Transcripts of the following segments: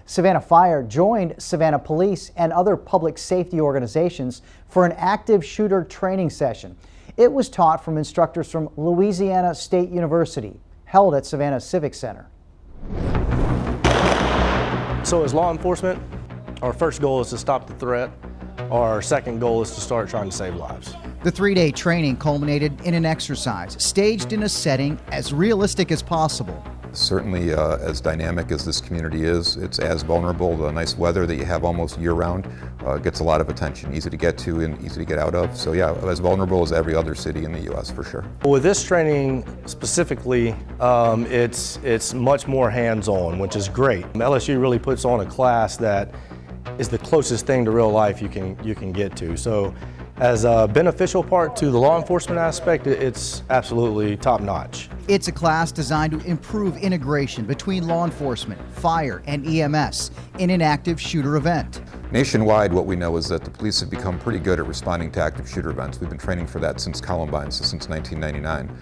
Savannah Fire joined Savannah Police and other public safety organizations for an active shooter training session. It was taught from instructors from Louisiana State University, held at Savannah Civic Center. So as law enforcement, our first goal is to stop the threat. Our second goal is to start trying to save lives. The three-day training culminated in an exercise staged in a setting as realistic as possible. Certainly, as dynamic as this community is, it's as vulnerable. The nice weather that you have almost year-round gets a lot of attention, easy to get to and easy to get out of. So yeah, as vulnerable as every other city in the U.S. for sure. With this training specifically, it's much more hands-on, which is great. LSU really puts on a class that is the closest thing to real life you can get to. So as a beneficial part to the law enforcement aspect, it's absolutely top-notch. It's a class designed to improve integration between law enforcement, fire, and EMS in an active shooter event. Nationwide, what we know is that the police have become pretty good at responding to active shooter events. We've been training for that since Columbine, so since 1999.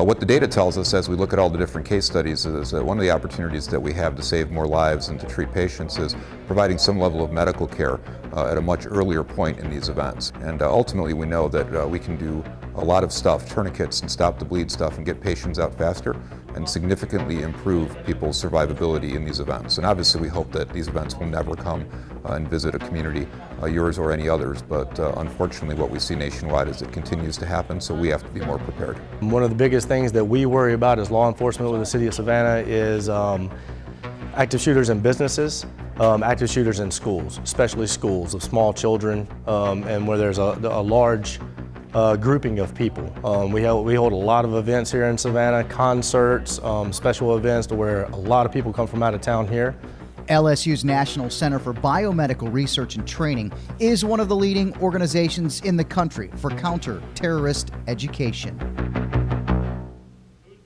What the data tells us as we look at all the different case studies is that one of the opportunities that we have to save more lives and to treat patients is providing some level of medical care at a much earlier point in these events. And ultimately we know that we can do a lot of stuff, tourniquets and stop the bleed stuff, and get patients out faster and significantly improve people's survivability in these events. And obviously we hope that these events will never come and visit a community, yours or any others, but unfortunately what we see nationwide is it continues to happen, so we have to be more prepared. One of the biggest things that we worry about as law enforcement with the city of Savannah is active shooters in businesses, active shooters in schools, especially schools of small children, and where there's a large grouping of people. We hold a lot of events here in Savannah, concerts, special events to where a lot of people come from out of town here. LSU's National Center for Biomedical Research and Training is one of the leading organizations in the country for counter-terrorist education.